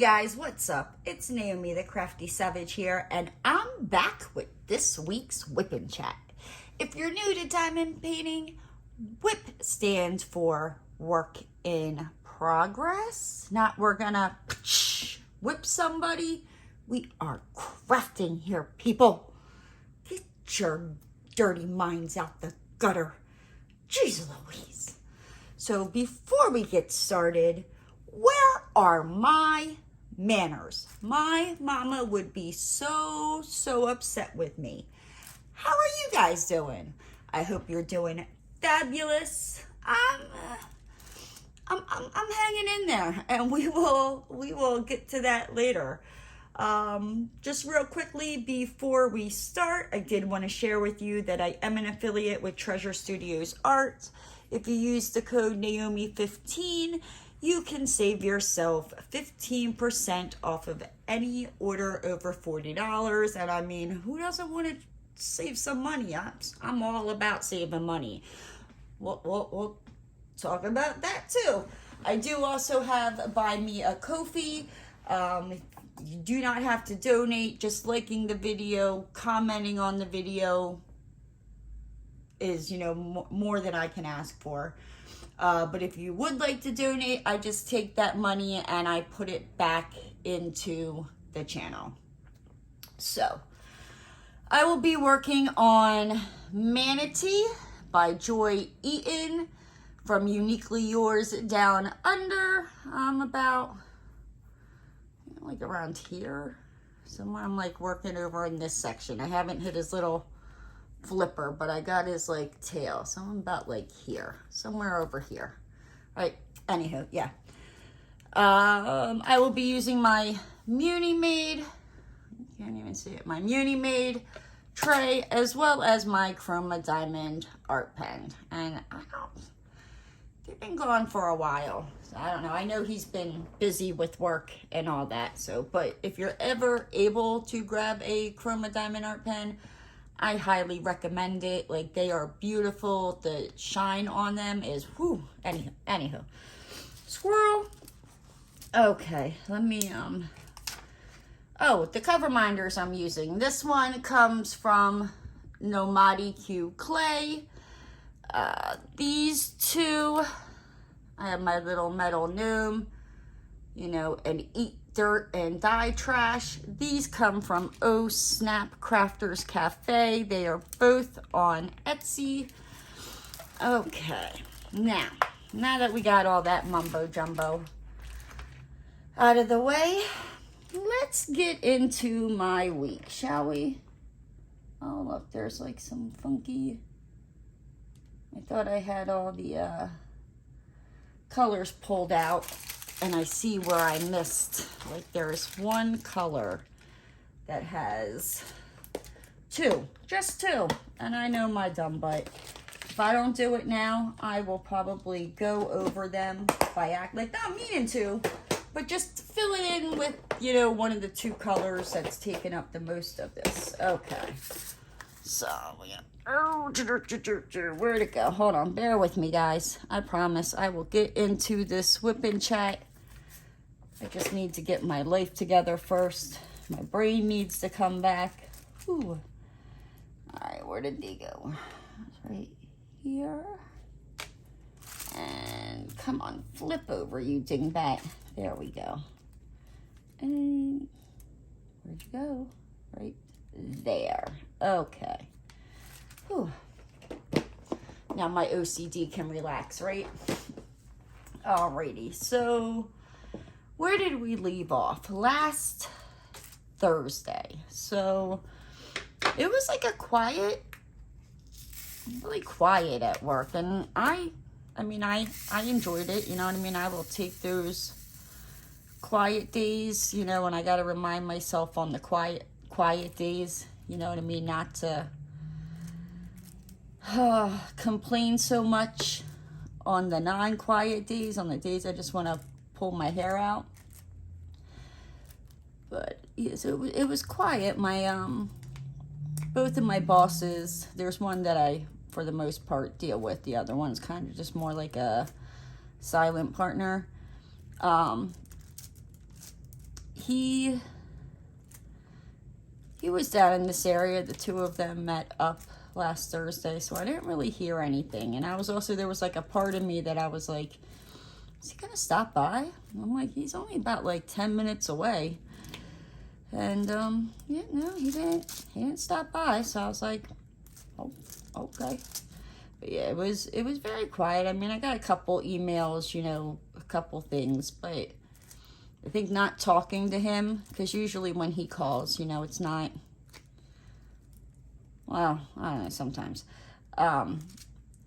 guys, what's up? It's Naomi the Crafty Savage here, and I'm back with this week's Wip Chat. If you're new to diamond painting, WIP stands for work in progress. Not we're gonna whip somebody. We are crafting here, people. Get your dirty minds out the gutter. Jeez Louise. So before we get started, where are my manners? My mama would be so upset with me. How are you guys doing? I hope you're doing fabulous. I'm hanging in there, and we will get to that later. Just real quickly before we start, I did want to share with you that I am an affiliate with Treasure Studios Art. If you use the code Naomi15, you can save yourself 15% off of any order over $40. And I mean, who doesn't want to save some money? I'm all about saving money. We'll talk about that too. I do also have Buy Me a Ko-fi. You do not have to donate. Just liking the video, commenting on the video is, more than I can ask for. But if you would like to donate, I just take that money and I put it back into the channel. So, I will be working on Manatee by Joy Eaton from Uniquely Yours Down Under. I'm about, like around here. Somewhere I'm like working over in this section. I haven't hit his little flipper, but I got his like tail, so I'm about like here, somewhere over here. Right, anywho, yeah. I will be using my Munimade, can't even see it, my Munimade tray, as well as my Chroma diamond art pen. And they've been gone for a while, so I don't know. I know he's been busy with work and all that, so, but if you're ever able to grab a Chroma diamond art pen, I highly recommend it. Like, they are beautiful. The shine on them is, whew. Anywho. Squirrel. Okay, let me, oh, the Coverminders I'm using. This one comes from Nomadi Q Clay. These two, I have my little metal gnome, and Eat Dirt and Die Trash. These come from Oh Snap Crafters Cafe. They are both on Etsy. Okay, now that we got all that mumbo jumbo out of the way, let's get into my week, shall we? Oh, look, there's like some funky, I thought I had all the colors pulled out, and I see where I missed. Like, there's one color that has just two. And I know my dumb butt. If I don't do it now, I will probably go over them by like not meaning to, but just fill it in with, one of the two colors that's taken up the most of this. Okay. So, where'd it go? Hold on, bear with me, guys. I promise I will get into this Wip Chat. I just need to get my life together first. My brain needs to come back. Ooh. All right, where did they go? Right here. And come on, flip over, you dingbat. There we go. And where'd you go? Right there. Okay. Whew. Now my OCD can relax, right? Alrighty, so where did we leave off? Last Thursday. So it was like a really quiet at work, and I enjoyed it, you know what I mean? I will take those quiet days, and I got to remind myself on the quiet days, you know what I mean, not to complain so much on the non-quiet days, on the days I just want to pull my hair out. But yeah, so it was quiet. My both of my bosses, there's one that I for the most part deal with, the other one's kind of just more like a silent partner. he was down in this area. The two of them met up last Thursday, so I didn't really hear anything. And I was also, there was like a part of me that I was like, is he gonna stop by? I'm like, he's only about like 10 minutes away. And yeah, no, he didn't stop by. So I was like, oh, okay. But yeah, it was very quiet. I mean, I got a couple emails, you know, a couple things, but I think not talking to him, because usually when he calls, you know, it's not, well, I don't know, sometimes. I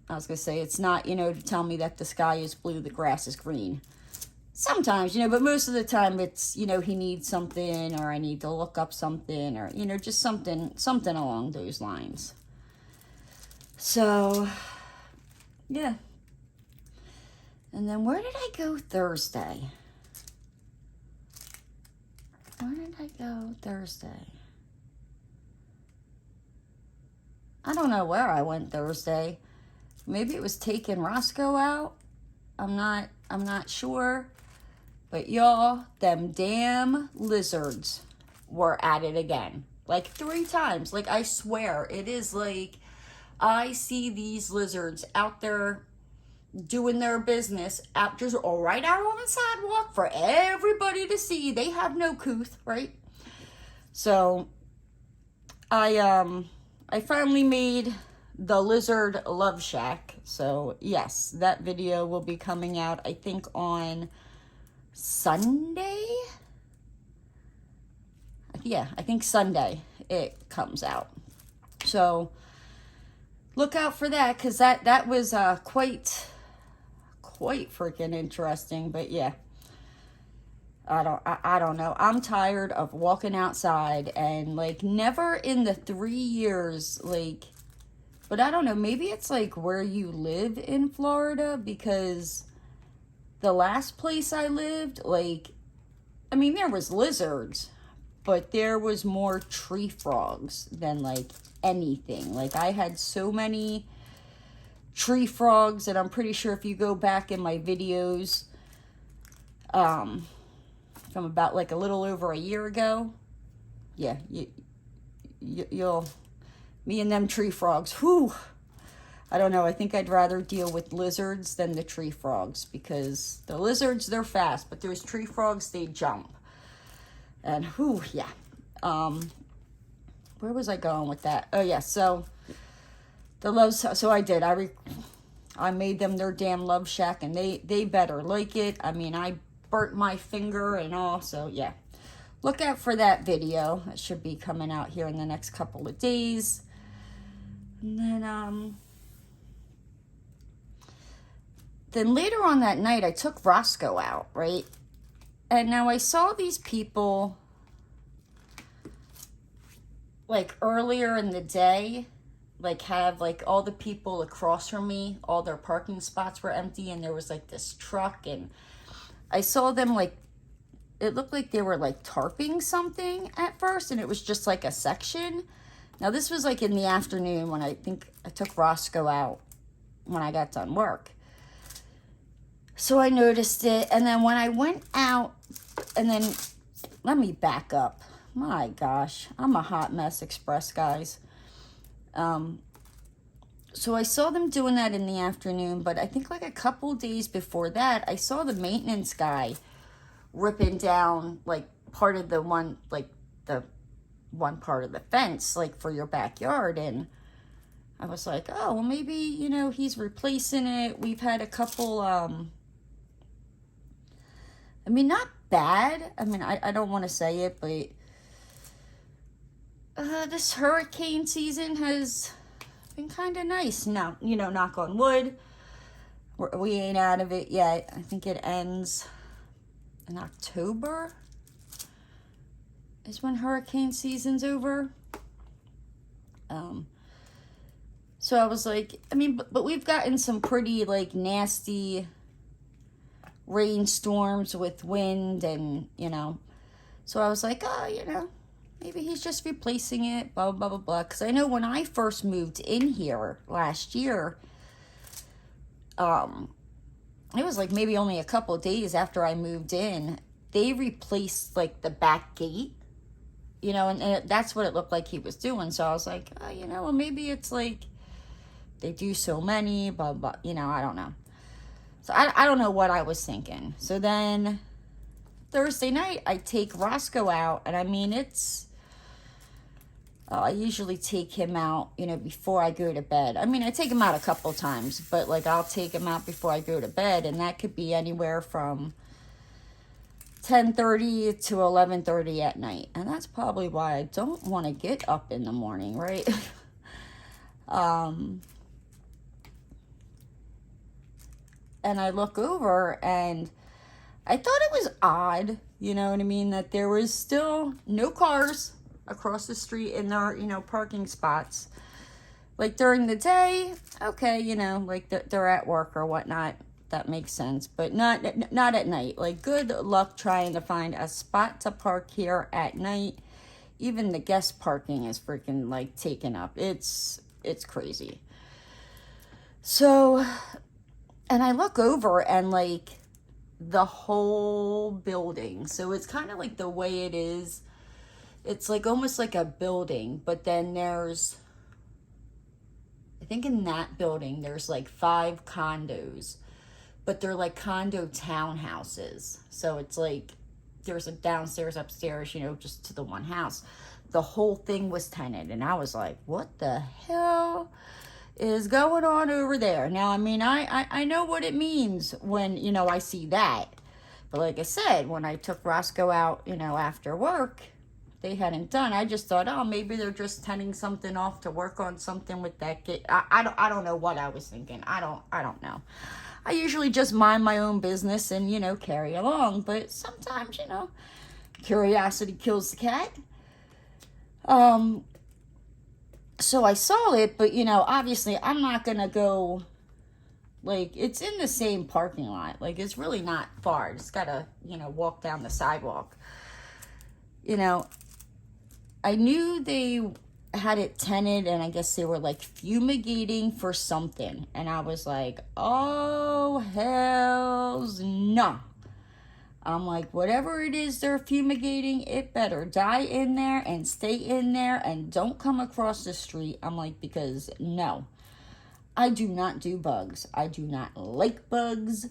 was going to say, it's not, you know, to tell me that the sky is blue, the grass is green. Sometimes, you know, but most of the time it's, you know, he needs something, or I need to look up something, or, you know, just something along those lines. So, yeah. And then where did I go Thursday? Where did I go Thursday? I don't know where I went Thursday. Maybe it was taking Roscoe out. I'm not sure. But y'all, them damn lizards were at it again. Like 3 times. Like, I swear, it is like, I see these lizards out there doing their business, out just right out on the sidewalk for everybody to see. They have no couth, right? So I finally made the lizard love shack. So yes, that video will be coming out, I think, on Sunday. Yeah, I think Sunday it comes out. So look out for that, because that was quite freaking interesting. But yeah, I don't know. I'm tired of walking outside, and like, never in the 3 years, like, but I don't know, maybe it's like where you live in Florida, because the last place I lived, like, I mean, there was lizards, but there was more tree frogs than like anything. Like, I had so many tree frogs, and I'm pretty sure if you go back in my videos from about like a little over a year ago, yeah, you'll, me and them tree frogs, whew, I don't know, I think I'd rather deal with lizards than the tree frogs, because the lizards, they're fast, but those tree frogs, they jump. And whew, yeah. Where was I going with that? Oh yeah, so the love, so I did. I made them their damn love shack, and they better like it. I mean, I burnt my finger and all, so yeah. Look out for that video. It should be coming out here in the next couple of days. And then later on that night, I took Roscoe out, right? And now I saw these people, like, earlier in the day, like, have, like, all the people across from me, all their parking spots were empty, and there was, like, this truck, and I saw them, like, it looked like they were, like, tarping something at first, and it was just, like, a section. Now, this was, like, in the afternoon when I think I took Roscoe out when I got done work. So I noticed it, and then when I went out, and then, let me back up. My gosh, I'm a hot mess express, guys. So I saw them doing that in the afternoon, but I think like a couple days before that, I saw the maintenance guy ripping down like part of the one, like the one part of the fence, like for your backyard. And I was like, oh, well, maybe, you know, he's replacing it. We've had a couple, I mean, not bad. I mean, I don't want to say it, but this hurricane season has been kind of nice. Now, you know, knock on wood, we ain't out of it yet. I think it ends in October is when hurricane season's over. So I was like, I mean, but we've gotten some pretty like nasty rainstorms with wind, and you know, so I was like, oh, you know, maybe he's just replacing it, blah blah blah blah. Because I know when I first moved in here last year, it was like maybe only a couple of days after I moved in, they replaced like the back gate, you know, and that's what it looked like he was doing. So I was like, oh, you know, well, maybe it's like they do so many, blah, blah, you know, I don't know. So I don't know what I was thinking. So then Thursday night, I take Roscoe out, and I mean, I usually take him out, you know, before I go to bed. I mean, I take him out a couple times, but like I'll take him out before I go to bed, and that could be anywhere from 10:30 to 11:30 at night. And that's probably why I don't want to get up in the morning, right? And I look over, and I thought it was odd, you know what I mean, that there was still no cars across the street in their, you know, parking spots. Like during the day, okay, you know, like they're at work or whatnot, that makes sense, but not at night. Like, good luck trying to find a spot to park here at night. Even the guest parking is freaking like taken up. It's crazy. So, and I look over, and like the whole building, so it's kind of like the way it is, it's like almost like a building, but then there's, I think in that building there's like 5 condos, but they're like condo townhouses. So it's like there's a downstairs, upstairs, you know, just to the one house. The whole thing was tenanted, and I was like, what the hell is going on over there? Now, I mean, I know what it means when, you know, I see that. But like I said, when I took Roscoe out, you know, after work, they hadn't done. I just thought, oh, maybe they're just tenning something off to work on something with that gate. I don't know what I was thinking. I don't know. I usually just mind my own business and, you know, carry along. But sometimes, you know, curiosity kills the cat. So I saw it, but, you know, obviously I'm not going to go, like, it's in the same parking lot. Like, it's really not far. Just got to, you know, walk down the sidewalk. You know, I knew they had it tenanted, and I guess they were, like, fumigating for something. And I was like, oh, hells no. I'm like, whatever it is they're fumigating, it better die in there and stay in there and don't come across the street. I'm like, because no, I do not do bugs. I do not like bugs.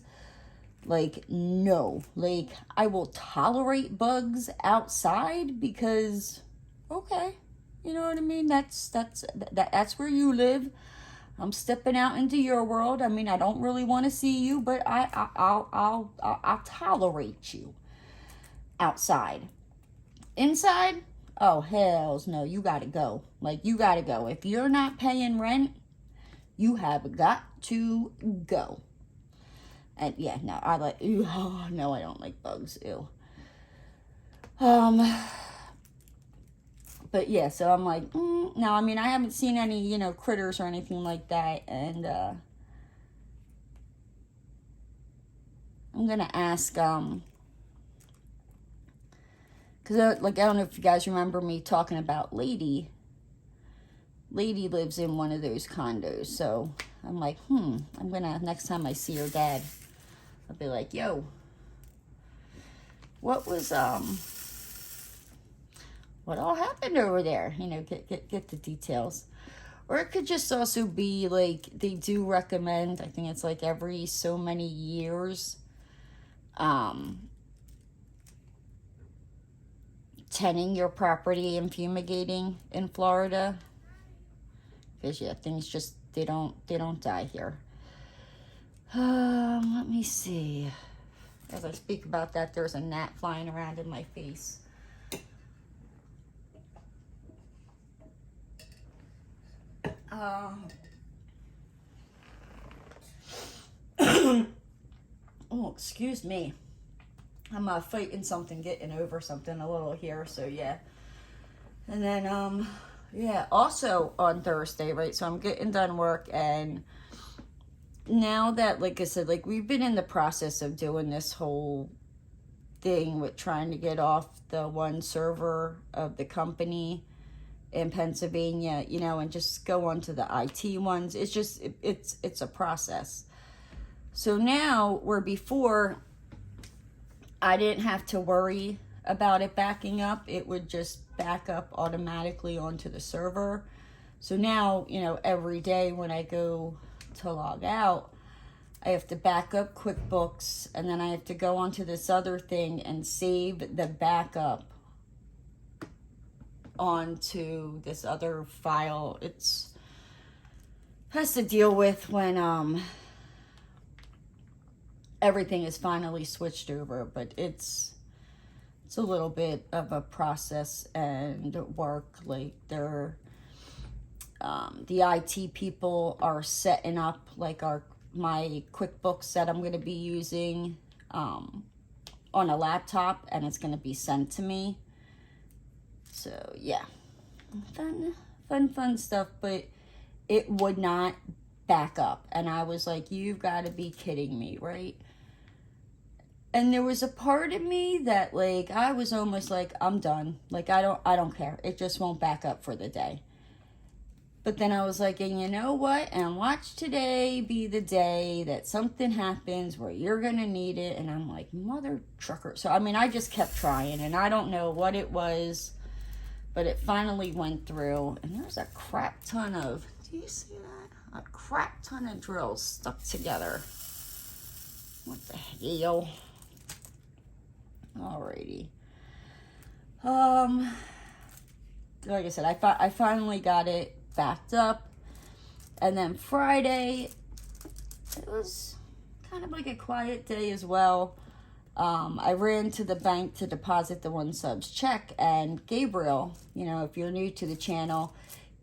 Like, no. Like, I will tolerate bugs outside because, okay, you know what I mean? That's where you live. I'm stepping out into your world. I mean, I don't really want to see you, but I'll tolerate you outside. Inside, oh, hells no, you gotta go. Like, you gotta go. If you're not paying rent, you have got to go. And yeah, no, I like, ew, oh, no, I don't like bugs, ew. But yeah, so I'm like, no, I mean, I haven't seen any, you know, critters or anything like that. And I'm going to ask, because, like, I don't know if you guys remember me talking about Lady. Lady lives in one of those condos. So I'm like, I'm going to, next time I see her dad, I'll be like, yo, what was, what all happened over there? You know, get the details. Or it could just also be like, they do recommend, I think it's like every so many years, tenning your property and fumigating in Florida. Because yeah, things just, they don't die here. Let me see. As I speak about that, there's a gnat flying around in my face. Oh, excuse me. I'm fighting something, getting over something a little here, so yeah. And then, yeah, also on Thursday, right, so I'm getting done work, and now that, like I said, like, we've been in the process of doing this whole thing with trying to get off the one server of the company in Pennsylvania, you know, and just go on to the IT ones. It's just, it's a process. So now, where before I didn't have to worry about it backing up. It would just back up automatically onto the server. So now, you know, every day when I go to log out, I have to back up QuickBooks, and then I have to go onto this other thing and save the backup onto this other file. It's has to deal with when everything is finally switched over, but it's a little bit of a process and work. Like they're the IT people are setting up like my QuickBooks that I'm going to be using on a laptop, and it's going to be sent to me. So yeah, fun stuff, but it would not back up. And I was like, you've got to be kidding me, right? And there was a part of me that, like, I was almost like, I'm done. Like, I don't care. It just won't back up for the day. But then I was like, and you know what? And watch today be the day that something happens where you're going to need it. And I'm like, mother trucker. So, I mean, I just kept trying, and I don't know what it was, but it finally went through. And there's a crap ton of, do you see that? A crap ton of drills stuck together. What the hell? Alrighty. Like I said, I finally got it backed up, and then Friday, it was kind of like a quiet day as well. I ran to the bank to deposit the 1subs check, and Gabriel, you know, if you're new to the channel,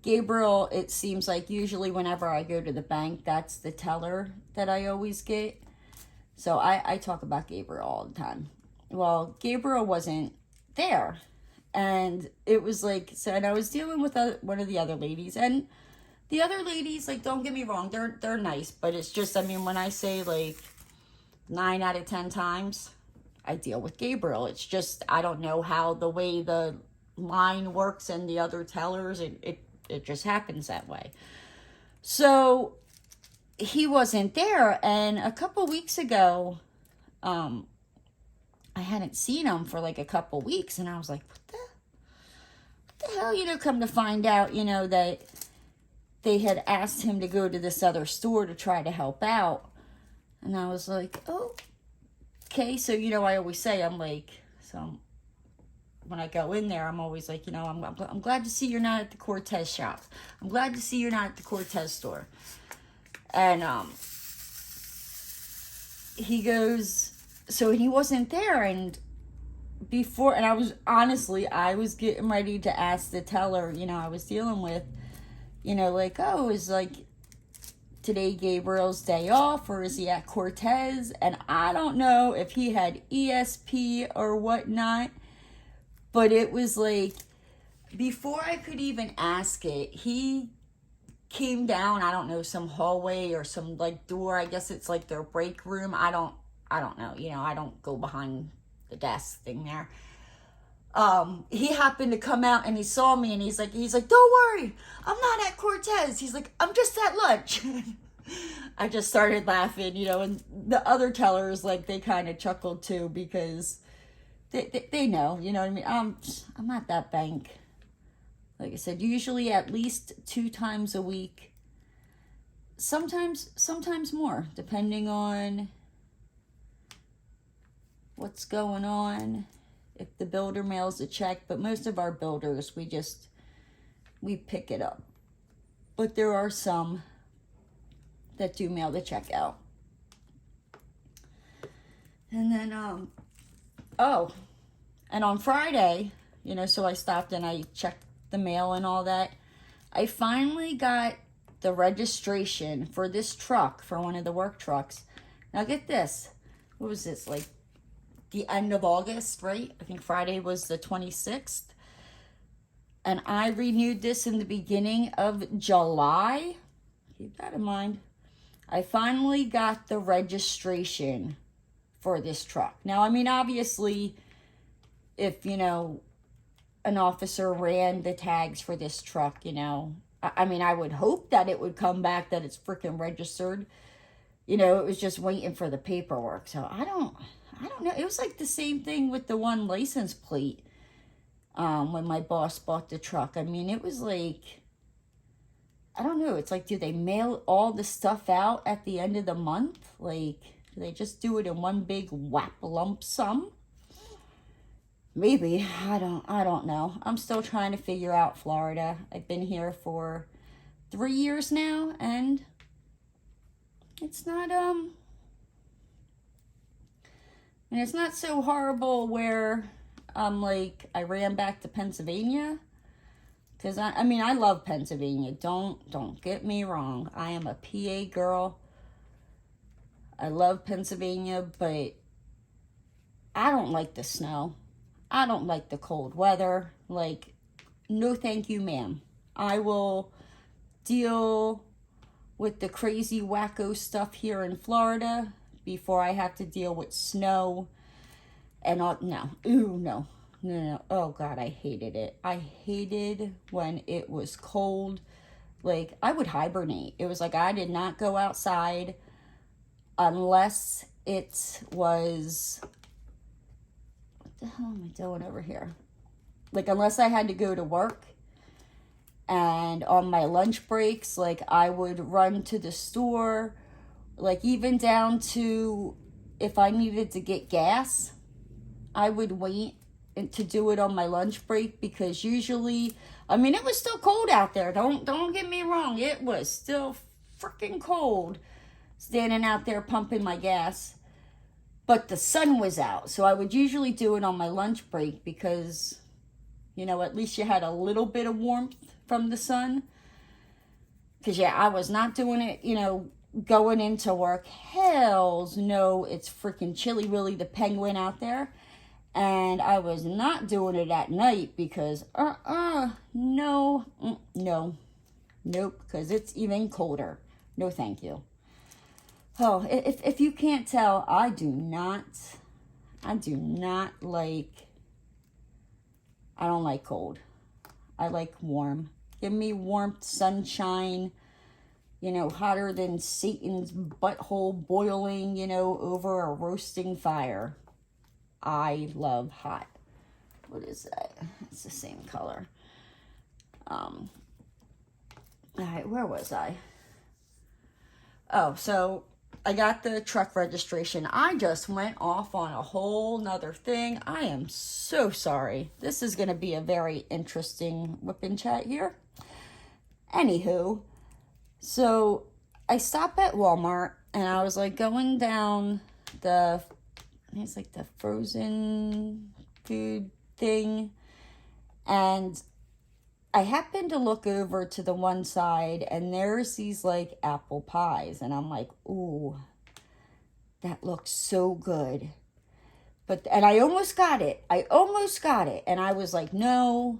Gabriel, it seems like usually whenever I go to the bank, that's the teller that I always get. So I talk about Gabriel all the time. Well, Gabriel wasn't there. And it was like, so, and I was dealing with one of the other ladies. And the other ladies, like, don't get me wrong, they're nice. But it's just, I mean, when I say, like, 9 out of 10 times, I deal with Gabriel. It's just, I don't know how the way the line works and the other tellers, it just happens that way. So he wasn't there. And a couple weeks ago, I hadn't seen him for like a couple weeks, and I was like, what the hell, you know, come to find out, you know, that they had asked him to go to this other store to try to help out. And I was like, oh, okay. So, you know, I always say, I'm like, so when I go in there, I'm always like, you know, I'm glad to see you're not at the Cortez shop. I'm glad to see you're not at the Cortez store. And he goes, so he wasn't there, and before, and I was getting ready to ask the teller, you know, I was dealing with, you know, like, oh, is like today Gabriel's day off, or is he at Cortez? And I don't know if he had ESP or whatnot, but it was like, before I could even ask it, he came down, I don't know, some hallway or some like door, I guess it's like their break room, I don't know, you know, I don't go behind the desk thing there. He happened to come out and he saw me, and he's like, don't worry, I'm not at Cortez. He's like, I'm just at lunch. I just started laughing, you know, and the other tellers, like, they kind of chuckled too, because they know, you know what I mean? I'm at that bank, like I said, usually at least 2 times a week. Sometimes more, depending on what's going on, if the builder mails a check. But most of our builders, we pick it up. But there are some that do mail the check out. And then, and on Friday, you know, so I stopped and I checked the mail and all that. I finally got the registration for this truck, for one of the work trucks. Now get this, what was this, like the end of August, right? I think Friday was the 26th. And I renewed this in the beginning of July. Keep that in mind. I finally got the registration for this truck. Now, I mean, obviously, if, you know, an officer ran the tags for this truck, you know, I mean, I would hope that it would come back that it's freaking registered. You know, it was just waiting for the paperwork. So I I don't know. It was like the same thing with the one license plate when my boss bought the truck. I mean, it was like, I don't know. It's like, do they mail all the stuff out at the end of the month? Like, do they just do it in one big whap lump sum? Maybe. I don't know. I'm still trying to figure out Florida. I've been here for 3 years now, and it's not, and it's not so horrible where I'm like, I ran back to Pennsylvania. Because, I mean, I love Pennsylvania. Don't get me wrong. I am a PA girl. I love Pennsylvania, but I don't like the snow. I don't like the cold weather. Like, no thank you, ma'am. I will deal with the crazy wacko stuff here in Florida before I have to deal with snow and all. No. Ooh, no. No. Oh, God, I hated it. I hated when it was cold. Like, I would hibernate. It was like I did not go outside unless it was... What the hell am I doing over here? Like, unless I had to go to work. And on my lunch breaks, like, I would run to the store. Like, even down to if I needed to get gas, I would wait to do it on my lunch break, because usually, I mean, it was still cold out there. Don't get me wrong. It was still freaking cold standing out there pumping my gas. But the sun was out. So I would usually do it on my lunch break because, you know, at least you had a little bit of warmth from the sun. Because, yeah, I was not doing it, you know, going into work. Hells no, it's freaking Chilly Willy the Penguin out there. And I was not doing it at night because, no, nope, because it's even colder. No, thank you. Oh, if you can't tell, I do not like, I don't like cold. I like warm. Give me warmth, sunshine, you know, hotter than Satan's butthole boiling, you know, over a roasting fire. I love hot. What is that? It's the same color. All right, where was I? Oh, so I got the truck registration. I just went off on a whole nother thing. I am so sorry. This is going to be a very interesting Wip Chat here. Anywho, so I stopped at Walmart and I was like going down it's like the frozen food thing, and I happened to look over to the one side and there's these like apple pies, and I'm like, ooh, that looks so good. And I almost got it. And I was like, no,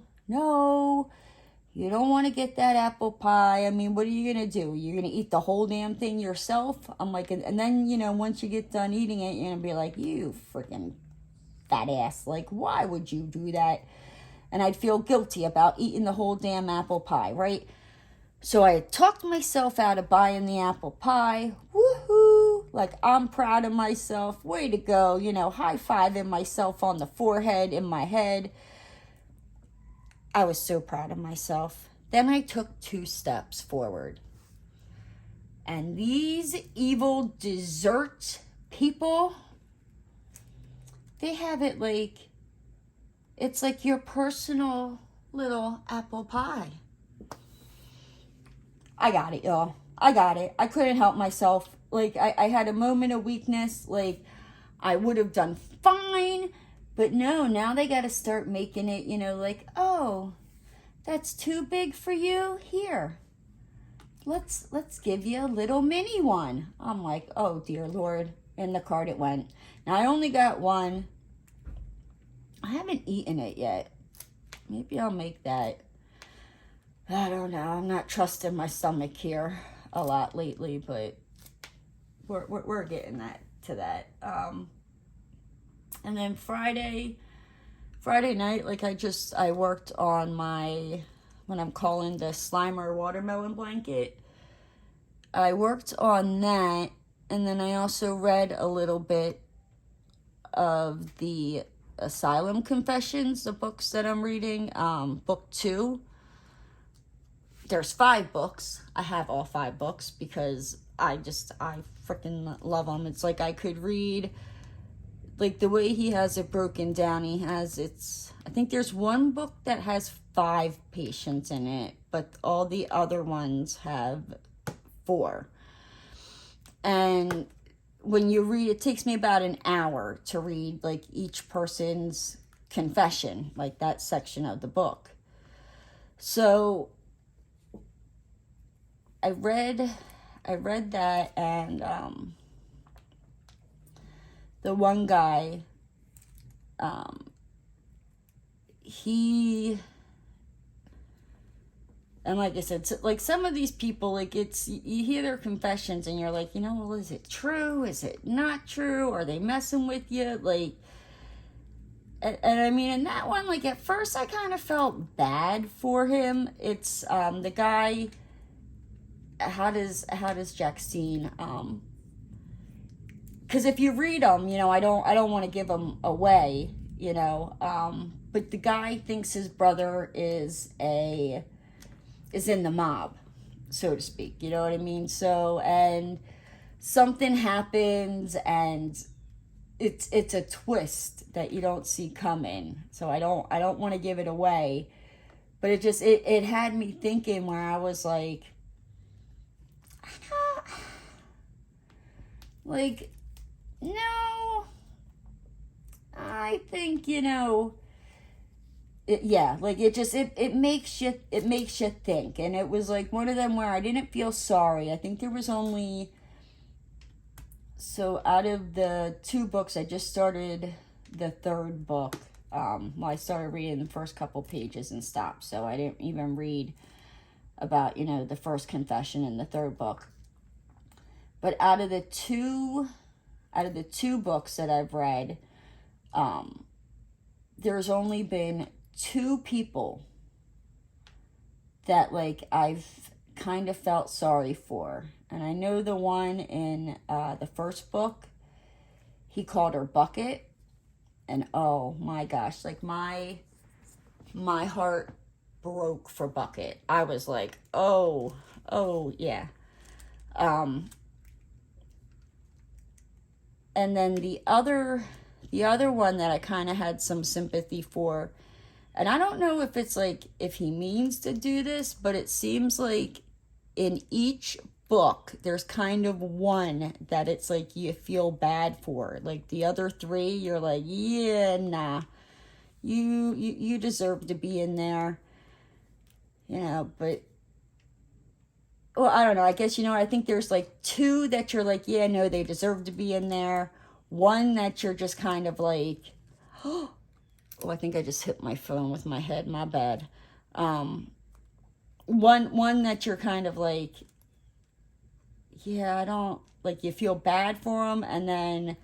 you don't want to get that apple pie. I mean, what are you going to do? You're going to eat the whole damn thing yourself? I'm like, and then, you know, once you get done eating it, you're going to be like, you freaking fat ass. Like, why would you do that? And I'd feel guilty about eating the whole damn apple pie, right? So I talked myself out of buying the apple pie. Woohoo! Like, I'm proud of myself. Way to go. You know, high-fiving myself on the forehead in my head. I was so proud of myself. Then I took 2 steps forward. And these evil dessert people, they have it like, it's like your personal little apple pie. I got it, y'all. I got it. I couldn't help myself. Like, I had a moment of weakness. Like, I would have done fine. But no, now they got to start making it, you know, like, oh, that's too big for you? Here, let's give you a little mini one. I'm like, oh, dear Lord. In the cart it went. Now, I only got one. I haven't eaten it yet. Maybe I'll make that. I don't know. I'm not trusting my stomach here a lot lately, but we're getting to that. And then Friday night, like I worked on my, what I'm calling the Slimer watermelon blanket. I worked on that, and then I also read a little bit of the Asylum Confessions, the books that I'm reading. Book 2. There's 5 books. I have all 5 books because I freaking love them. It's like I could read, like the way he has it broken down. I think there's one book that has 5 patients in it, but all the other ones have 4. And when you read, it takes me about an hour to read like each person's confession, like that section of the book. So I read that, and the one guy, and like I said, like some of these people, like you hear their confessions and you're like, well, is it true? Is it not true? Are they messing with you? Like, and I mean, in that one, like at first I kind of felt bad for him. It's the guy. How does Jackstein? Because if you read them, I don't want to give them away, but the guy thinks his brother is in the mob, so to speak. You know what I mean? So, and something happens, and it's a twist that you don't see coming. So I don't want to give it away, but it had me thinking where I was like, like, no, I think, it makes you think. And it was like one of them where I didn't feel sorry. I think there was only, so out of the 2 books, I just started the 3rd book. I started reading the first couple pages and stopped, so I didn't even read about, the first confession in the 3rd book. But out of the two books that I've read, there's only been 2 people that like I've kind of felt sorry for. And I know the one in the first book, he called her Bucket. And oh my gosh, like my heart broke for Bucket. I was like, oh yeah. And then the other one that I kind of had some sympathy for, and I don't know if it's like, if he means to do this, but it seems like in each book, there's kind of one that it's like you feel bad for. Like the other 3, you're like, yeah, nah, you deserve to be in there, but, well, I don't know. I guess, I think there's like 2 that you're like, yeah, no, they deserve to be in there. One that you're just kind of like, oh, I think I just hit my phone with my head. My bad. One that you're kind of like, yeah, I don't, like, you feel bad for them. And then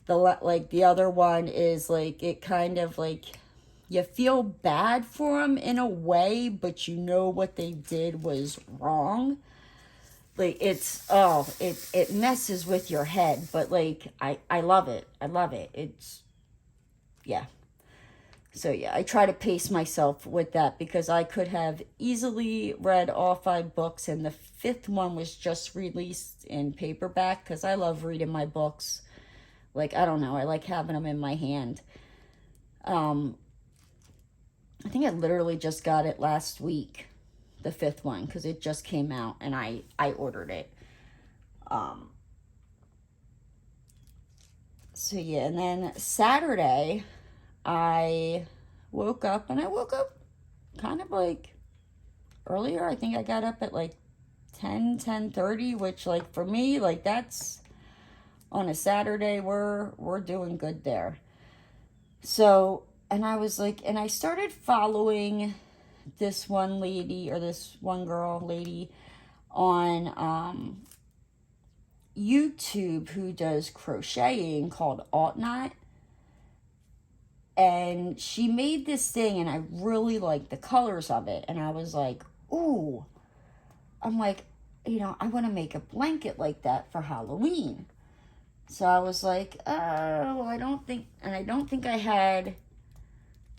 the other one is like, it kind of like, you feel bad for them in a way, but what they did was wrong. Like, it messes with your head, but like, I love it. I love it. It's, yeah. So yeah, I try to pace myself with that because I could have easily read all 5 books, and the 5th one was just released in paperback because I love reading my books. Like, I don't know, I like having them in my hand. I think I literally just got it last week, the 5th one, because it just came out and I ordered it. So yeah, and then Saturday, I woke up kind of like earlier. I think I got up at like 10:30, which like for me, like that's on a Saturday, we're doing good there. So, and I was like, and I started following this one lady, or this one girl lady on YouTube who does crocheting called Altnot. And she made this thing, and I really liked the colors of it. And I was like, ooh, I'm like, I want to make a blanket like that for Halloween. So I was like, oh, I don't think I had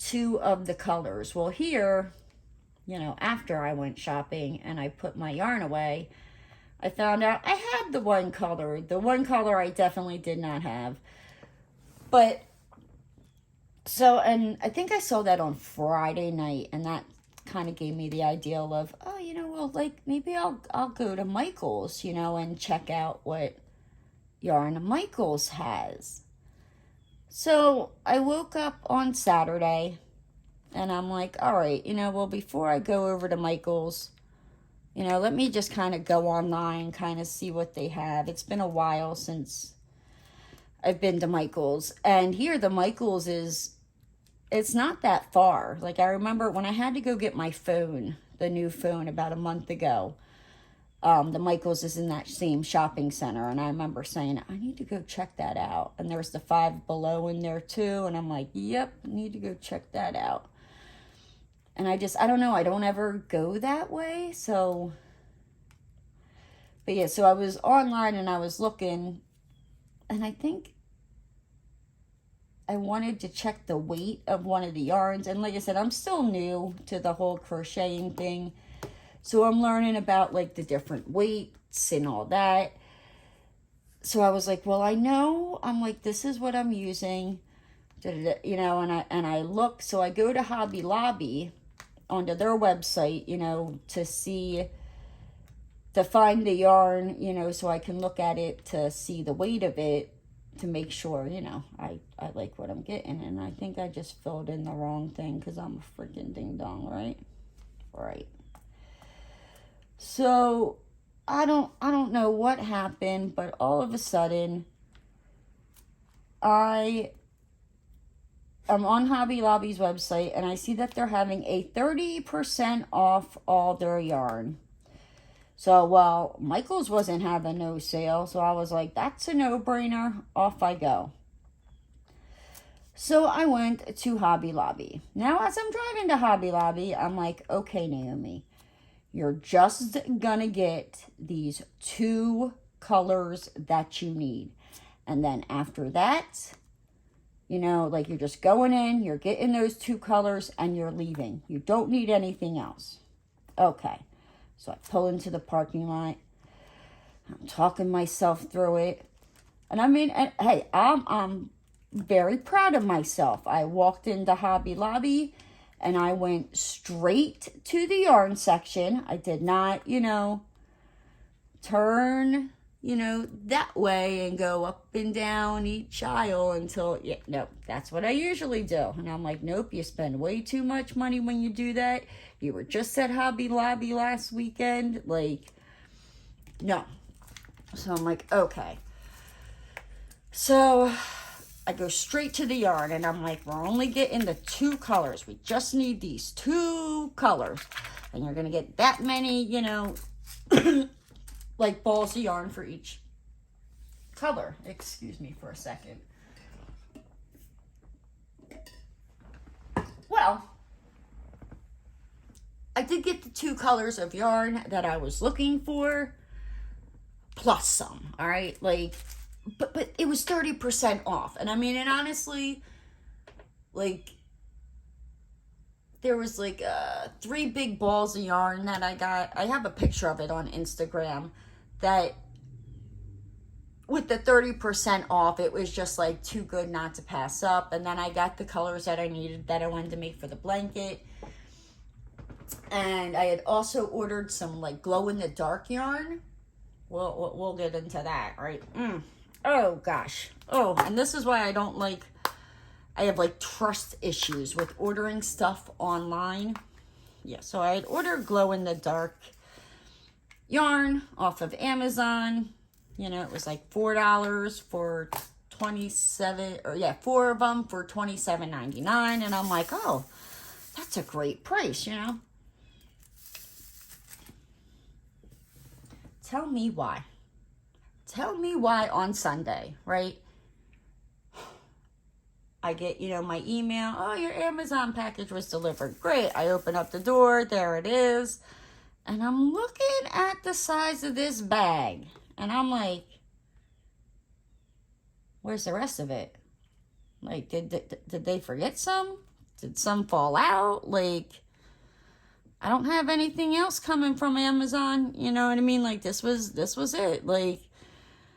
2 of the colors. Well, here, after I went shopping and I put my yarn away, I found out I had the one color. The one color I definitely did not have. But, so, and I think I saw that on Friday night, and that kind of gave me the idea of, oh, well, like, maybe I'll go to Michael's, and check out what yarn Michael's has. So I woke up on Saturday and I'm like, all right, well, before I go over to Michael's, let me just kind of go online, kind of see what they have. It's been a while since I've been to Michael's, and here the Michael's it's not that far. Like, I remember when I had to go get my phone, the new phone, about a month ago, the Michael's is in that same shopping center, and I remember saying, I need to go check that out. And there's the Five Below in there too, and I'm like, yep, I need to go check that out. And I don't know, I don't ever go that way, so, but yeah, so I was online and I was looking, and I think I wanted to check the weight of one of the yarns, and like I said, I'm still new to the whole crocheting thing, so I'm learning about, like, the different weights and all that. So I was like, well, I'm like, this is what I'm using, and I look, so I go to Hobby Lobby onto their website, to find the yarn, so I can look at it to see the weight of it, to make sure, I like what I'm getting. And I think I just filled in the wrong thing because I'm a freaking ding-dong, right? Right. So I don't know what happened, but all of a sudden I'm on Hobby Lobby's website and I see that they're having a 30% off all their yarn. So, well, Michael's wasn't having no sale, so I was like, that's a no-brainer. Off I go. So I went to Hobby Lobby. Now, as I'm driving to Hobby Lobby, I'm like, okay, Naomi, you're just gonna get these 2 colors that you need. And then after that, like, you're just going in, you're getting those 2 colors, and you're leaving. You don't need anything else. Okay. So I pull into the parking lot. I'm talking myself through it. And I mean, hey, I'm very proud of myself. I walked into Hobby Lobby and I went straight to the yarn section. I did not, turn, that way and go up and down each aisle until, no, that's what I usually do. And I'm like, nope, you spend way too much money when you do that. You were just at Hobby Lobby last weekend. Like, no. So I'm like, okay. So I go straight to the yarn and I'm like, we're only getting the 2 colors. We just need these 2 colors. And you're going to get that many, like, balls of yarn for each color. Excuse me for a second. Well, I did get the 2 colors of yarn that I was looking for, plus some, all right? Like, but it was 30% off. And I mean, and honestly, like, there was like 3 big balls of yarn that I got. I have a picture of it on Instagram, that with the 30% off, it was just like too good not to pass up. And then I got the colors that I needed, that I wanted to make for the blanket. And I had also ordered some, like, glow-in-the-dark yarn. We'll get into that, right? Oh, gosh. Oh, and this is why I have, like, trust issues with ordering stuff online. Yeah, so I had ordered glow-in-the-dark yarn off of Amazon. It was like $4 for 27, or yeah, 4 of them for $27.99. And I'm like, oh, that's a great price, Tell me why. Tell me why on Sunday, right? I get, my email. Oh, your Amazon package was delivered. Great. I open up the door. There it is. And I'm looking at the size of this bag. And I'm like, where's the rest of it? Like, did they forget some? Did some fall out? Like, I don't have anything else coming from Amazon. You know what I mean? Like, this was it. Like,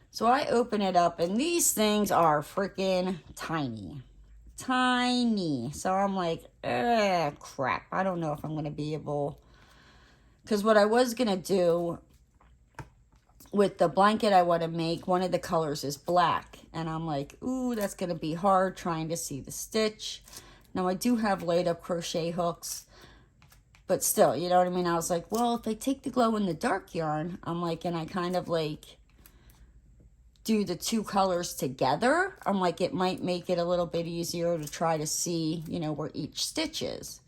so I open it up, and these things are freaking tiny. Tiny. So I'm like, crap. I don't know if I'm going to be able... Because what I was going to do with the blanket I want to make, one of the colors is black. And I'm like, ooh, that's going to be hard trying to see the stitch. Now, I do have laid up crochet hooks. But still, you know what I mean? I was like, well, if I take the glow in the dark yarn, I'm like, and I kind of like do the two colors together, I'm like, it might make it a little bit easier to try to see, you know, where each stitch is.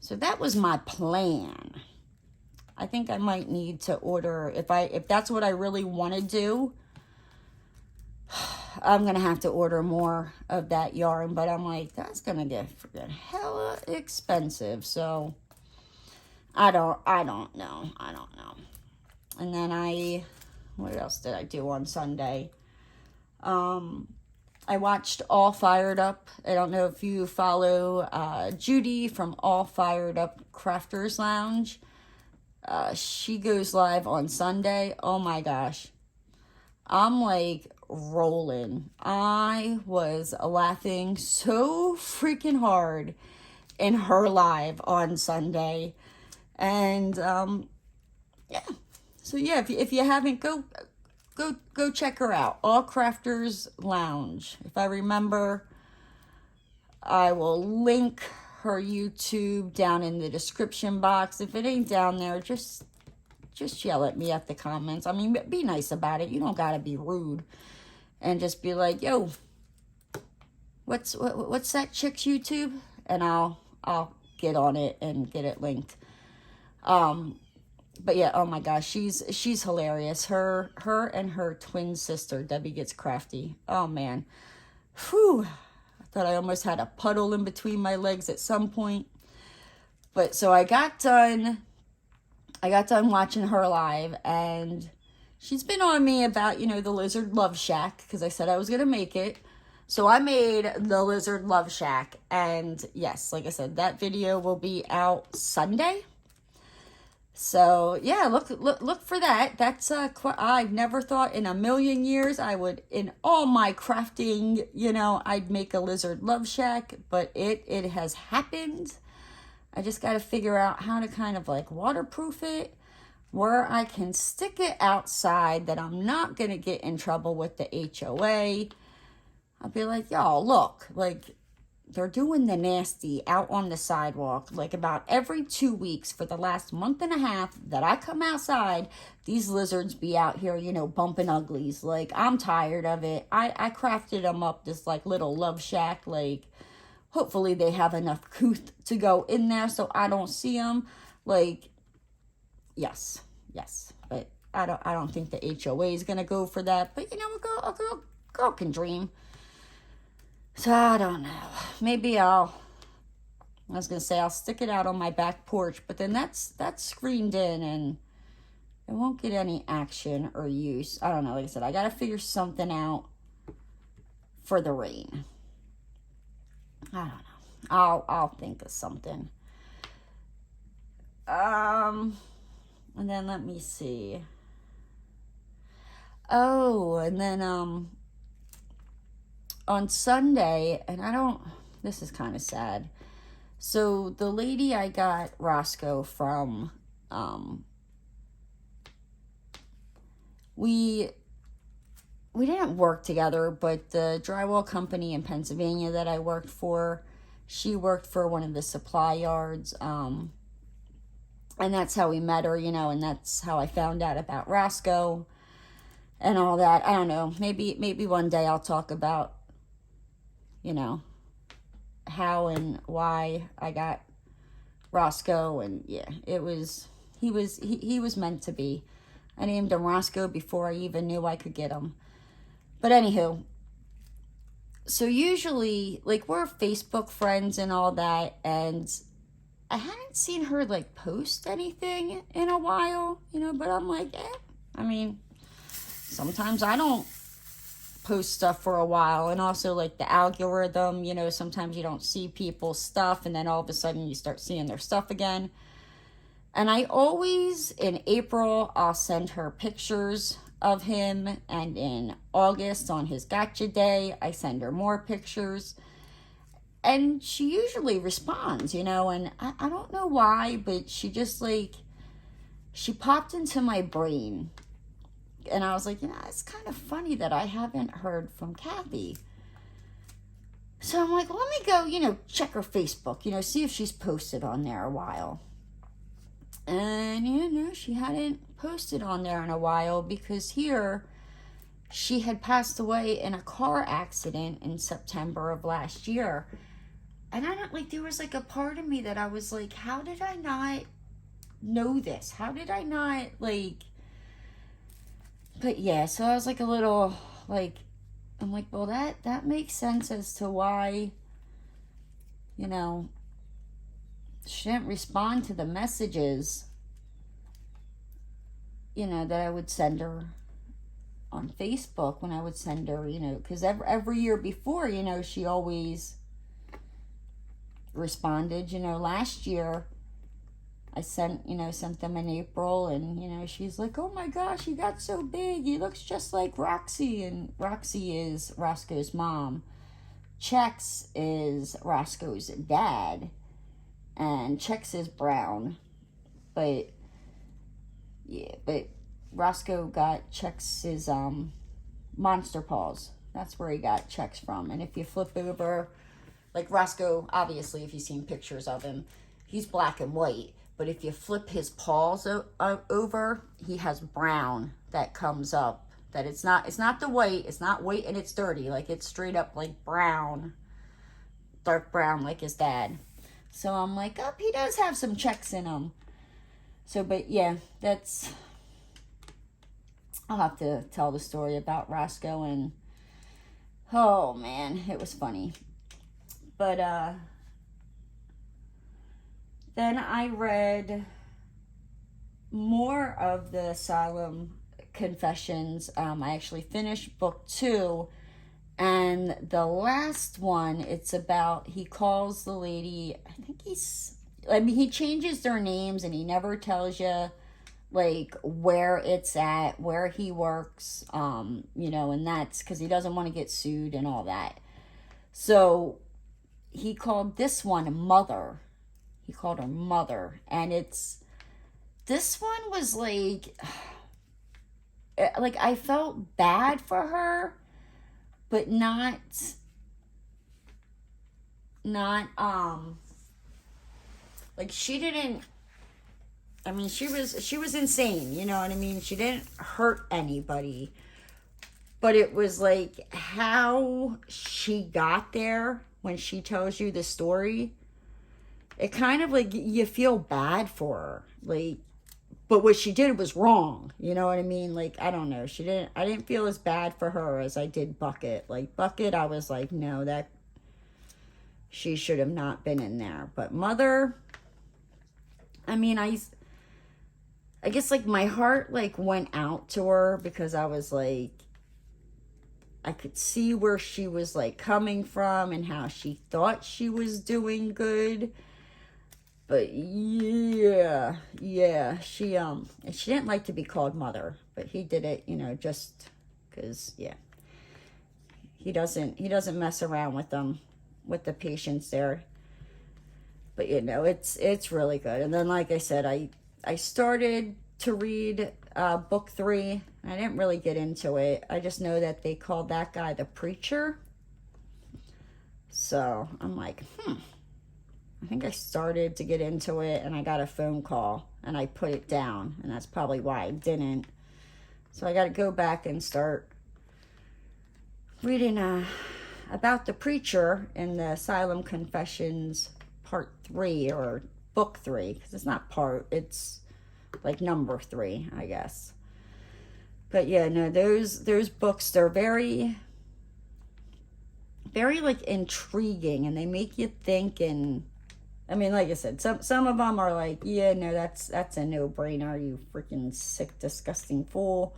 So that was my plan. I think I might need to order, if that's what I really want to do, I'm going to have to order more of that yarn. But I'm like, that's going to get freaking hella expensive. So I don't know. And then what else did I do on Sunday? I watched All Fired Up. I don't know if you follow Judy from All Fired Up Crafters Lounge. She goes live on Sunday. Oh my gosh. I'm like rolling. I was laughing so freaking hard in her live on Sunday. And yeah. So yeah, if you haven't, go check her out. All Crafters Lounge. If I remember, I will link her YouTube down in the description box. If it ain't down there, just yell at me at the comments. I mean, be nice about it. You don't gotta be rude, and just be like, yo, what's that chick's YouTube? And I'll get on it and get it linked. But yeah, oh my gosh, she's hilarious. Her and her twin sister, Debbie Gets Crafty. Oh man. Whew. I thought I almost had a puddle in between my legs at some point. But so I got done watching her live, and she's been on me about, you know, the Lizard Love Shack, because I said I was going to make it. So I made the Lizard Love Shack, and yes, like I said, that video will be out Sunday. So yeah, look for that. That's I've never thought in a million years I would, in all my crafting, you know, I'd make a Lizard Love Shack, but it has happened. I just got to figure out how to kind of like waterproof it, where I can stick it outside that I'm not going to get in trouble with the HOA. I'll be like, y'all, look, like, they're doing the nasty out on the sidewalk. Like about every 2 weeks for the last month and a half that I come outside, these lizards be out here, you know, bumping uglies. Like, I'm tired of it. I crafted them up this like little love shack. Like, hopefully they have enough couth to go in there so I don't see them. Like, yes. But I don't think the HOA is gonna go for that. But you know, a girl can dream. So I don't know. Maybe I was going to say I'll stick it out on my back porch, but then that's screened in and it won't get any action or use. I don't know. Like I said, I got to figure something out for the rain. I don't know. I'll think of something. And then let me see. Oh, and then, on Sunday, and this is kind of sad. So the lady I got Roscoe from, we didn't work together, but the drywall company in Pennsylvania that I worked for, she worked for one of the supply yards, and that's how we met her, you know, and that's how I found out about Roscoe and all that. I don't know, maybe one day I'll talk about, you know, how and why I got Roscoe. And yeah, he was meant to be. I named him Roscoe before I even knew I could get him. But anywho, so usually, like, we're Facebook friends and all that, and I hadn't seen her like post anything in a while, you know, but I'm like, I mean, sometimes I don't post stuff for a while, and also like the algorithm, you know, sometimes you don't see people's stuff and then all of a sudden you start seeing their stuff again. And I always, in April, I'll send her pictures of him, and in August on his gotcha day, I send her more pictures. And she usually responds, you know, and I don't know why, but she just like, she popped into my brain. And I was like, you know, it's kind of funny that I haven't heard from Kathy. So I'm like, let me go, you know, check her Facebook, you know, see if she's posted on there a while. And, you know, she hadn't posted on there in a while because here she had passed away in a car accident in September of last year. And I don't, like, there was like a part of me that I was like, how did I not know this? How did I not, like, but yeah, so I was like a little, like, I'm like, well, that makes sense as to why, you know, she didn't respond to the messages, you know, that I would send her on Facebook when I would send her, you know, because every year before, you know, she always responded. You know, last year I sent them in April, and, you know, she's like, oh my gosh, he got so big. He looks just like Roxy. And Roxy is Roscoe's mom. Chex is Roscoe's dad. And Chex is brown. But, yeah, but Roscoe got Chex's monster paws. That's where he got Chex from. And if you flip over, like Roscoe, obviously, if you've seen pictures of him, he's black and white. But if you flip his paws over, he has brown that comes up. That it's not the white. It's not white and it's dirty. Like, it's straight up like brown. Dark brown like his dad. So I'm like, oh, he does have some Chex in him. So, but yeah, that's... I'll have to tell the story about Roscoe, and... oh, man, it was funny. But, then I read more of the Asylum Confessions. I actually finished book 2. And the last one, it's about, he calls the lady, he changes their names and he never tells you, like, where it's at, where he works, you know, and that's because he doesn't want to get sued and all that. So he called this one Mother. He called her Mother. And this one was like I felt bad for her, but not like, she didn't, I mean, she was insane, you know what I mean? She didn't hurt anybody, but it was like how she got there when she tells you the story. It kind of like, you feel bad for her, like, but what she did was wrong, you know what I mean? Like, I don't know, I didn't feel as bad for her as I did Bucket. Like, Bucket, I was like, no, that, she should have not been in there. But Mother, I mean, I guess, like, my heart, like, went out to her because I was like, I could see where she was, like, coming from and how she thought she was doing good. But yeah, she didn't like to be called Mother, but he did it, you know, just because, yeah. He doesn't mess around with them, with the patients there. But, you know, it's really good. And then, like I said, I started to read book 3. I didn't really get into it. I just know that they called that guy the preacher. So I'm like, I think I started to get into it, and I got a phone call, and I put it down, and that's probably why I didn't. So I got to go back and start reading about the preacher in the Asylum Confessions Part 3, or Book 3, because it's not part, it's like number 3, I guess. But yeah, no, those books, they're very, very, like, intriguing, and they make you think. And I mean, like I said, some of them are like, yeah, no, that's a no-brainer, you freaking sick, disgusting fool.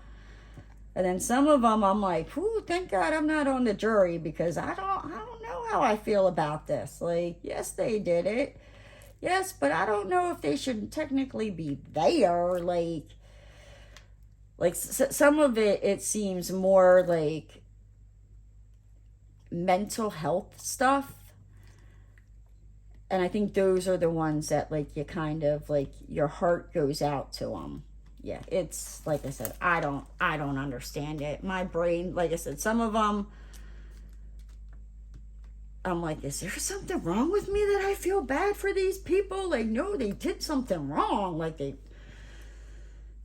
And then some of them I'm like, whew, thank God I'm not on the jury, because I don't know how I feel about this. Like, yes, they did it. Yes, but I don't know if they should technically be there. Like some of it seems more like mental health stuff. And I think those are the ones that, like, you kind of, like, your heart goes out to them. Yeah, it's, like I said, I don't understand it. My brain, like I said, some of them, I'm like, is there something wrong with me that I feel bad for these people? Like, no, they did something wrong. Like,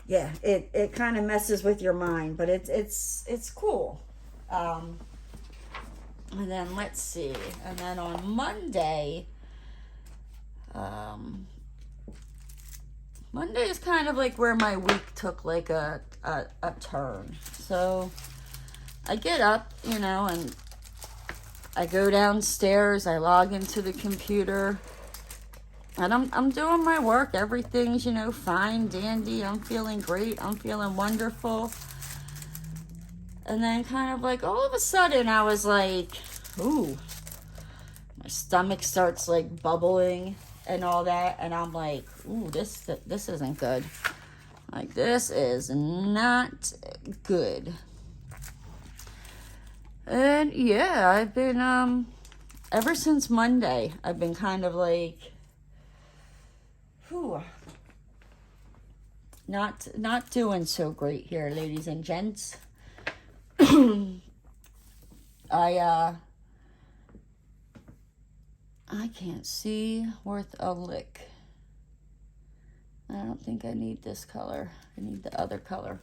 yeah, it kind of messes with your mind, but it's cool. And then let's see. And then on Monday, Monday is kind of like where my week took like a turn. So I get up, and I go downstairs, I log into the computer, and I'm doing my work. Everything's, fine, dandy. I'm feeling great. I'm feeling wonderful. And then kind of like all of a sudden I was like, ooh, my stomach starts like bubbling and all that, and I'm like, ooh, this isn't good. Like, this is not good. And yeah, I've been ever since Monday, I've been kind of like, whew, not doing so great here, ladies and gents. I can't see worth a lick. I don't think I need this color. I need the other color.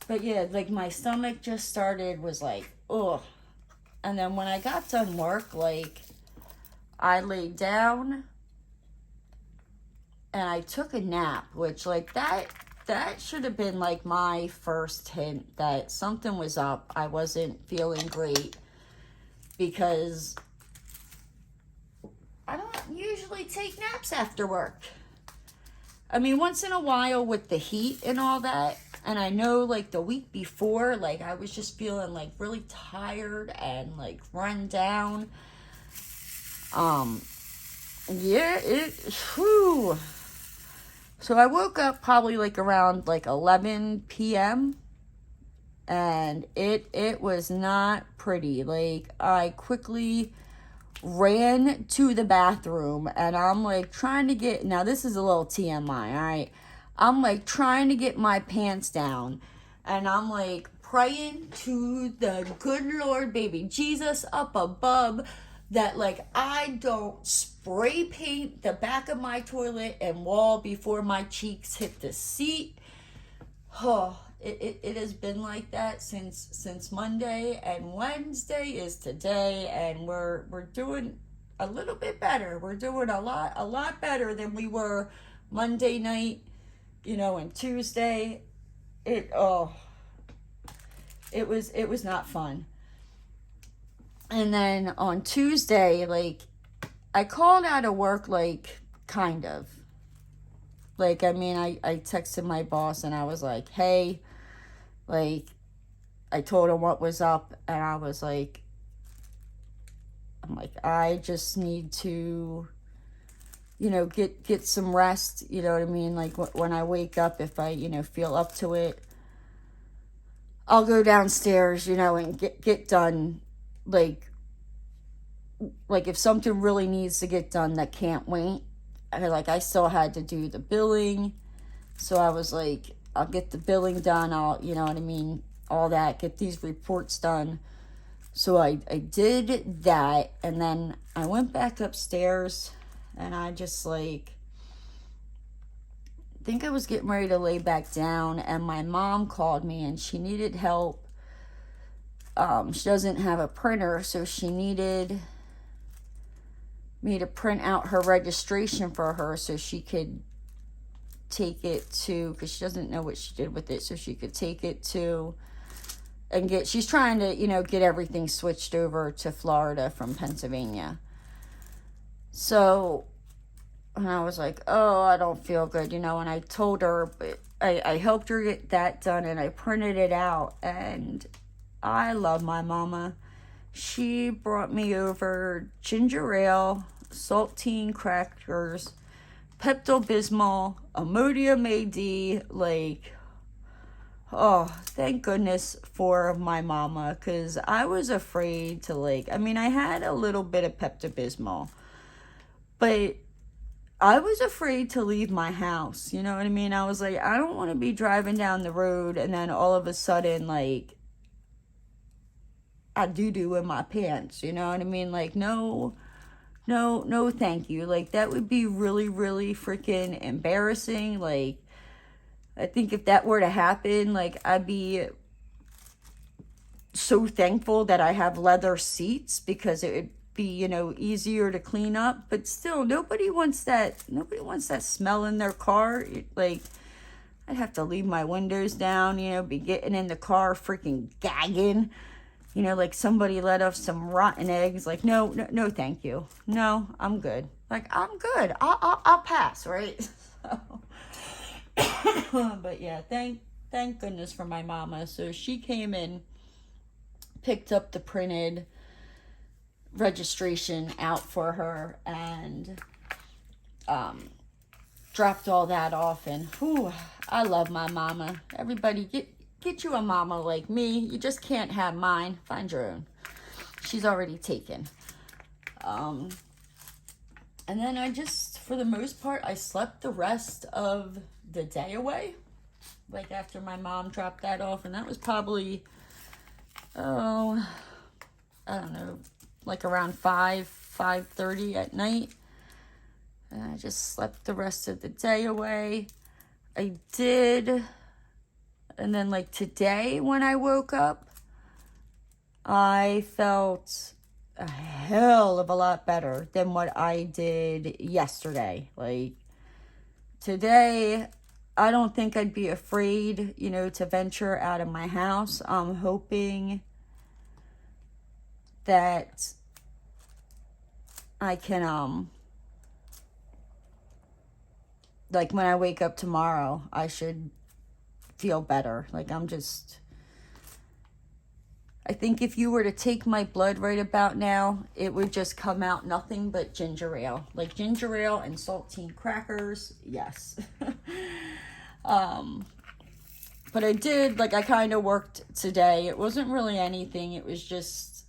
But yeah, like my stomach just was like, ugh. And then when I got done work, like, I laid down and I took a nap, which, like, that should have been like my first hint that something was up. I wasn't feeling great, because I don't usually take naps after work. I mean, once in a while with the heat and all that. And I know, like, the week before, like, I was just feeling, like, really tired and, like, run down. Yeah, whew. So I woke up probably, like, around, like, 11 p.m. And it was not pretty. Like, I quickly ran to the bathroom, and I'm like trying to get, now this is a little TMI, all right? I'm like trying to get my pants down, and I'm like praying to the good Lord, baby Jesus up above, that like I don't spray paint the back of my toilet and wall before my cheeks hit the seat. Oh, it has been like that since Monday, and Wednesday is today, and we're doing a little bit better. We're doing a lot better than we were Monday night, and Tuesday. It was not fun. And then on Tuesday, like, I called out of work, like, kind of. Like, I mean, I texted my boss, and I was like, hey, like, I told him what was up, and I was like, I just need to, get some rest, you know what I mean? Like, when I wake up, if I, feel up to it, I'll go downstairs, and get done, like, if something really needs to get done that can't wait. I still had to do the billing, so I was like, I'll get the billing done, I'll, you know what I mean, all that, get these reports done. So I did that, and then I went back upstairs, and I just, like, I think I was getting ready to lay back down, and my mom called me, and she needed help. She doesn't have a printer, so she needed me to print out her registration for her so she could take it to, because she doesn't know what she did with it, so she could take it to and she's trying to, get everything switched over to Florida from Pennsylvania. So, and I was like, oh, I don't feel good, and I told her, but I helped her get that done, and I printed it out, and I love my mama. She brought me over ginger ale, saltine crackers, Pepto-Bismol, Imodium AD, like, oh, thank goodness for my mama, because I was afraid to, like, I mean, I had a little bit of Pepto-Bismol, but I was afraid to leave my house, you know what I mean? I was like, I don't want to be driving down the road and then all of a sudden, like, I doo-doo in my pants, you know what I mean? Like, no, thank you. Like, that would be really, really freaking embarrassing. Like, I think if that were to happen, like, I'd be so thankful that I have leather seats, because it would be, you know, easier to clean up. But still, nobody wants that smell in their car. Like, I'd have to leave my windows down, you know, be getting in the car freaking gagging, you know, like somebody let off some rotten eggs. Like, no, thank you. No, I'm good. Like, I'm good. I'll pass, right? So, but yeah, thank goodness for my mama. So she came in, picked up the printed registration out for her, and dropped all that off. And whew, I love my mama. Everybody get you a mama like me. You just can't have mine. Find your own. She's already taken. And then I just, for the most part, I slept the rest of the day away, like after my mom dropped that off, and that was probably, I don't know, like around 5:30 at night. And I just slept the rest of the day away. I did, and then like today when I woke up, I felt a hell of a lot better than what I did yesterday. Like, today, I don't think I'd be afraid, you know, to venture out of my house. I'm hoping that I can, like, when I wake up tomorrow, I should feel better. Like, I think if you were to take my blood right about now, it would just come out nothing but ginger ale. Like, ginger ale and saltine crackers, yes. But I did, like, I kind of worked today. It wasn't really anything. It was just,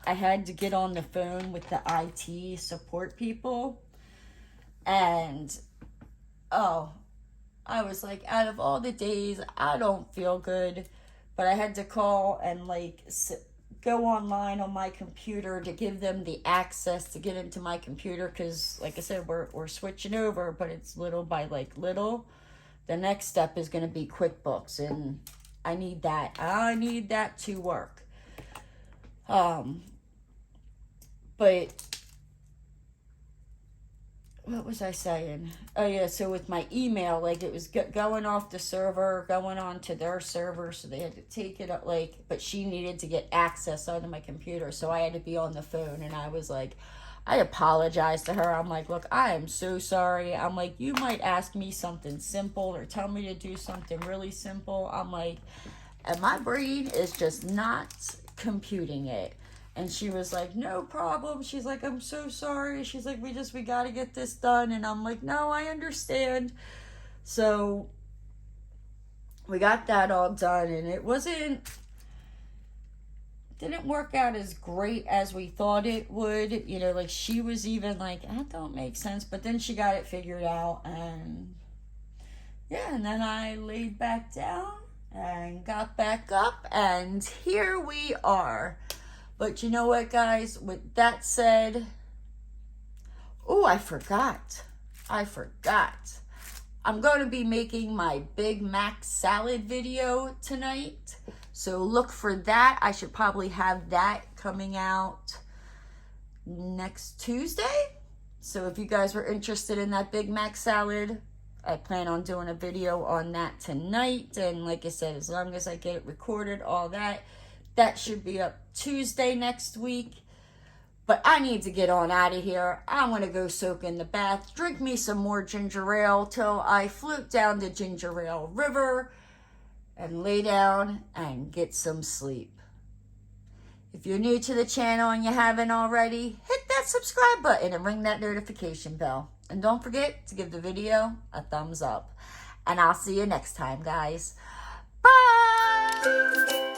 I had to get on the phone with the IT support people. And, I was like, out of all the days, I don't feel good. But I had to call and, like, go online on my computer to give them the access to get into my computer. Because, like I said, we're switching over, but it's little by, like, little. The next step is going to be QuickBooks, and I need that. I need that to work. But what was I saying? Oh, yeah, so with my email, like, it was going off the server, going on to their server, so they had to take it up, like, but she needed to get access onto my computer, so I had to be on the phone, and I was like, I apologized to her. I'm like, look, I am so sorry. I'm like, you might ask me something simple or tell me to do something really simple. I'm like, and my brain is just not computing it. And she was like, no problem. She's like, I'm so sorry. She's like, we got to get this done. And I'm like, no, I understand. So we got that all done, and it didn't work out as great as we thought it would. You know, like, she was even like, that don't make sense. But then she got it figured out, and yeah, and then I laid back down and got back up, and here we are. But you know what, guys? With that said, oh, I forgot. I'm going to be making my Big Mac salad video tonight. So look for that. I should probably have that coming out next Tuesday. So if you guys were interested in that Big Mac salad, I plan on doing a video on that tonight. And like I said, as long as I get it recorded, all that should be up Tuesday next week. But I need to get on out of here. I want to go soak in the bath, drink me some more ginger ale till I float down the ginger ale river and lay down and get some sleep. If you're new to the channel and you haven't already, hit that subscribe button and ring that notification bell. And don't forget to give the video a thumbs up. And I'll see you next time, guys. Bye!